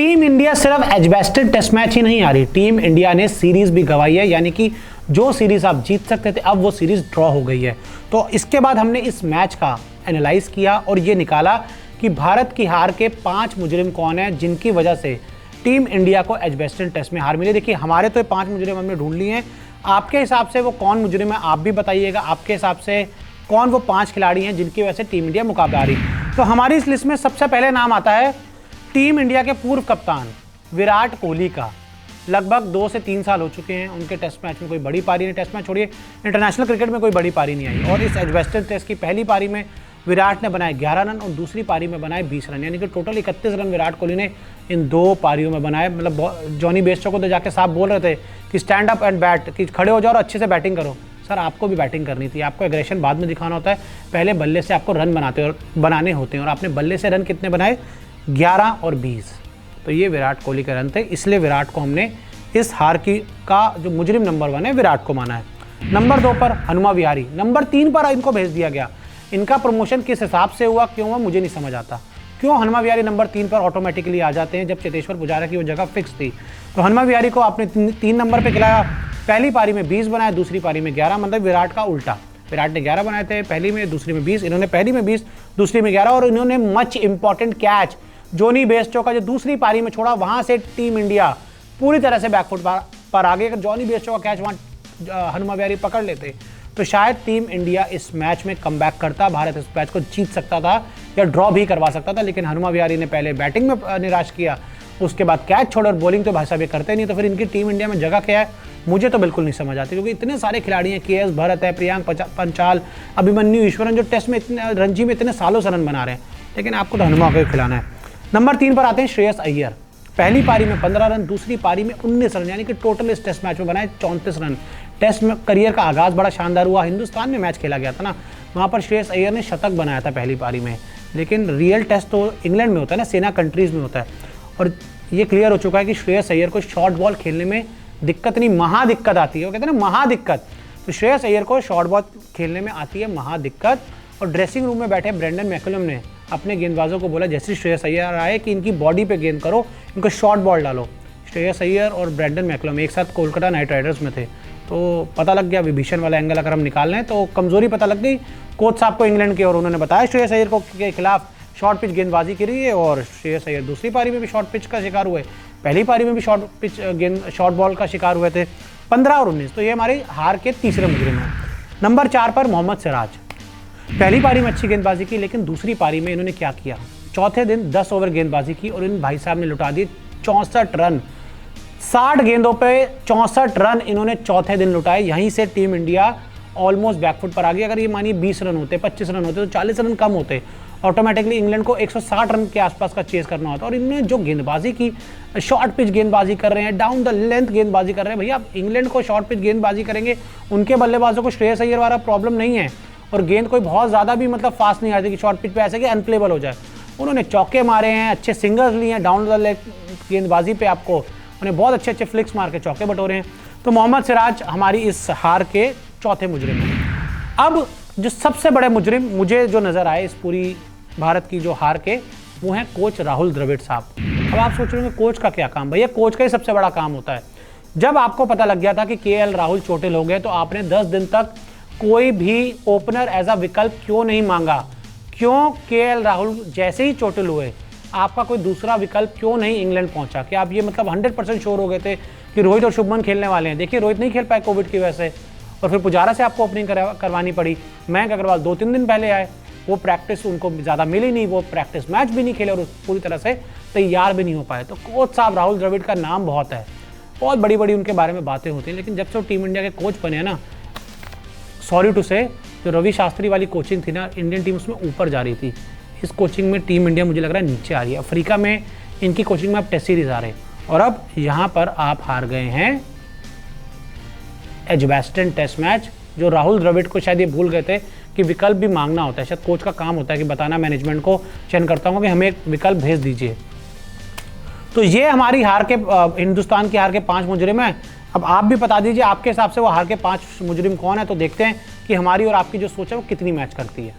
Team India सिर्फ Edgbaston test match ही नहीं आ रही, टीम इंडिया ने सीरीज भी गंवाई है, यानी कि जो सीरीज आप जीत सकते थे अब वो सीरीज ड्रॉ हो गई है। तो इसके बाद हमने इस मैच का एनालाइज किया और ये निकाला कि भारत की हार के 5 मुजरिम कौन है जिनकी वजह से टीम इंडिया को एजबेस्टन टेस्ट में हार मिली। देखिए हमारे तो 5 मुजरिम हमने ढूंढ लिए हैं, आपके हिसाब से वो कौन मुजरिम है आप भी बताइएगा, आपके हिसाब से कौन वो 5 खिलाड़ी हैं जिनकी वजह से टीम इंडिया मुकाबला आ रही। तो हमारी इस लिस्ट में सबसे पहले नाम आता है टीम इंडिया के पूर्व कप्तान विराट कोहली का। लगभग 2 से 3 साल हो चुके हैं उनके टेस्ट मैच में कोई बड़ी पारी नहीं, टेस्ट मैच छोड़िए इंटरनेशनल क्रिकेट में कोई बड़ी पारी नहीं आई। और इस एजबेस्टन टेस्ट की पहली पारी में विराट ने बनाए 11 रन और दूसरी पारी में बनाए 20 रन, यानी कि टोटल 31 रन विराट कोहली ने इन 2 पारियों में बनाए। मतलब जॉनी बेस्टो को तो जाके साहब बोल रहे थे कि स्टैंड अप एंड बैट, कि खड़े हो जाओ और अच्छे से बैटिंग करो। सर आपको भी बैटिंग करनी थी, आपको एग्रेशन बाद में दिखाना होता है, पहले बल्ले से आपको रन बनाने होते हैं और आपने बल्ले से रन कितने बनाए 11 और 20। तो ये विराट कोहली के रन थे, इसलिए विराट को हमने इस हार का जो मुजरिम नंबर 1 है विराट को माना है। नंबर 2 पर हनुमा विहारी, नंबर 3 पर इनको भेज दिया गया। इनका प्रमोशन किस हिसाब से हुआ, क्यों हुआ मुझे नहीं समझ आता, क्यों हनुमा विहारी नंबर 3 पर ऑटोमेटिकली आ जाते हैं जब चेतेश्वर पुजारा की वो जगह फिक्स थी। तो हनुमा विहारी को आपने 3 नंबर पे खिलाया, पहली पारी में 20 बनाया, दूसरी पारी में 11, मतलब विराट का उल्टा। विराट ने 11 बनाए थे पहली में, दूसरी में 20, इन्होंने पहली में 20 दूसरी में 11। और इन्होंने much important catch Jonny Bairstow का जो दूसरी पारी में छोड़ा, वहां से टीम इंडिया पूरी तरह से बैकफुट पर आ गई। अगर जॉनी बेस्टो का कैच वहां हनुमा विहारी पकड़ लेते तो शायद टीम इंडिया इस मैच में कमबैक करता, भारत इस मैच को जीत सकता था या ड्रॉ भी करवा सकता था। लेकिन हनुमा विहारी ने पहले बैटिंग में निराश किया, उसके बाद कैच छोड़ और बॉलिंग तो भाई साहब करते नहीं, तो फिर इनकी टीम इंडिया में जगह क्या है मुझे तो बिल्कुल नहीं समझ आती, क्योंकि इतने सारे खिलाड़ी हैं, के.एस. भरत है, प्रियांक पंचाल, अभिमन्यु ईश्वरन, जो टेस्ट में इतने रणजी में इतने सालों से रन बना रहे हैं, लेकिन आपको तो हनुमा को खिलाना है। नंबर 3 पर आते हैं श्रेयस अय्यर, पहली पारी में 15 रन, दूसरी पारी में 19 रन, यानी कि टोटल इस टेस्ट मैच में बनाए 34 रन। टेस्ट में करियर का आगाज बड़ा शानदार हुआ, हिंदुस्तान में मैच खेला गया था ना, वहाँ पर श्रेयस अय्यर ने शतक बनाया था पहली पारी में। लेकिन रियल टेस्ट तो इंग्लैंड में होता है ना, सेना कंट्रीज़ में होता है, और ये क्लियर हो चुका है कि श्रेयस अय्यर को शॉर्ट बॉल खेलने में दिक्कत नहीं, महा दिक्कत आती है, वो कहते हैं ना महा दिक्कत। तो श्रेयस अय्यर को शॉर्ट बॉल खेलने में आती है महा दिक्कत। और ड्रेसिंग रूम में बैठे ब्रेंडन मैकुलम ने अपने गेंदबाजों को बोला जैसे श्रेयस अय्यर आए कि इनकी बॉडी पे गेंद करो, इनको शॉर्ट बॉल डालो। श्रेयस अय्यर और ब्रेंडन मैकुलम एक साथ कोलकाता नाइट राइडर्स में थे, तो पता लग गया विभीषण वाला एंगल अगर हम निकाल लें तो कमजोरी पता लग गई कोच साहब को इंग्लैंड की, और उन्होंने बताया श्रेयस अय्यर को के खिलाफ शॉर्ट पिच गेंदबाजी की रही है। और श्रेयस अय्यर दूसरी पारी में भी शॉर्ट पिच का शिकार हुए, पहली पारी में भी शॉर्ट बॉल का शिकार हुए थे। 15 और 19, तो ये हमारी हार के तीसरे मुजरिम हैं। नंबर 4 पर मोहम्मद सिराज, पहली पारी में अच्छी गेंदबाजी की, लेकिन दूसरी पारी में इन्होंने क्या किया, चौथे दिन 10 ओवर गेंदबाजी की और इन भाई साहब ने लुटा दिए 64 रन। 60 गेंदों पे 64 रन इन्होंने चौथे दिन लुटाए। यहीं से टीम इंडिया ऑलमोस्ट बैकफुट पर आ गई। अगर ये मानिए 20 रन होते, 25 रन होते, तो 40 रन कम होते, ऑटोमेटिकली इंग्लैंड को 160 रन के आसपास का चेस करना होता। और इन्होंने जो गेंदबाजी की, शॉर्ट पिच गेंदबाजी कर रहे हैं, डाउन द लेंथ गेंदबाजी कर रहे हैं। भैया आप इंग्लैंड को शॉर्ट पिच गेंदबाजी करेंगे, उनके बल्लेबाजों को श्रेयस अय्यर वाला प्रॉब्लम नहीं है, और गेंद कोई बहुत ज़्यादा भी मतलब फास्ट नहीं आती कि शॉर्ट पिच पे ऐसे कि अनप्लेबल हो जाए। उन्होंने चौके मारे हैं, अच्छे सिंगल्स लिए हैं, डाउन द लेंथ गेंदबाजी पे आपको उन्हें बहुत अच्छे अच्छे फ्लिक्स मार के चौके बटोरे हैं। तो मोहम्मद सिराज हमारी इस हार के चौथे मुजरिम हैं। अब जो सबसे बड़े मुजरिम मुझे जो नज़र आए इस पूरी भारत की जो हार के, वो हैं कोच राहुल द्रविड़ साहब। अब आप सोच रहे होंगे कोच का क्या काम, भैया कोच का ही सबसे बड़ा काम होता है। जब आपको पता लग गया था कि के.एल. राहुल चोटिल हो गए, तो आपने 10 दिन तक कोई भी ओपनर एज अ विकल्प क्यों नहीं मांगा? क्यों के.एल. राहुल जैसे ही चोटिल हुए आपका कोई दूसरा विकल्प क्यों नहीं इंग्लैंड पहुंचा? कि आप ये मतलब 100% श्योर हो गए थे कि रोहित और शुभमन खेलने वाले हैं। देखिए रोहित नहीं खेल पाए कोविड की वजह से, और फिर पुजारा से आपको ओपनिंग करवानी पड़ी। मयंक अग्रवाल 2-3 दिन पहले आए, वो प्रैक्टिस उनको ज़्यादा मिली नहीं, वो प्रैक्टिस मैच भी नहीं खेले और पूरी तरह से तैयार भी नहीं हो पाए। तो कोच साहब राहुल द्रविड़ का नाम बहुत है, बहुत बड़ी बड़ी उनके बारे में बातें होती हैं, लेकिन जब से वो टीम इंडिया के कोच बने हैं ना, सॉरी टू से, जो रवि शास्त्री वाली कोचिंग थी ना, इंडियन टीम उसमें ऊपर जा रही थी। इस कोचिंग में टीम इंडिया मुझे लग रहा है नीचे आ रही है। अफ्रीका में इनकी कोचिंग में अब टेस्ट सीरीज आ रहे हैं, और अब यहाँ पर आप हार गए हैं एजबेस्टन टेस्ट मैच, जो राहुल द्रविड़ को शायद ये भूल गए थे कि विकल्प भी मांगना होता है। शायद कोच का काम होता है कि बताना मैनेजमेंट को, चयन करता हूँ कि हमें एक विकल्प भेज दीजिए। तो ये हमारी हार के हिंदुस्तान की हार के 5 मुजरिम हैं। अब आप भी बता दीजिए आपके हिसाब से वो हार के 5 मुजरिम कौन है, तो देखते हैं कि हमारी और आपकी जो सोच है वो कितनी मैच करती है।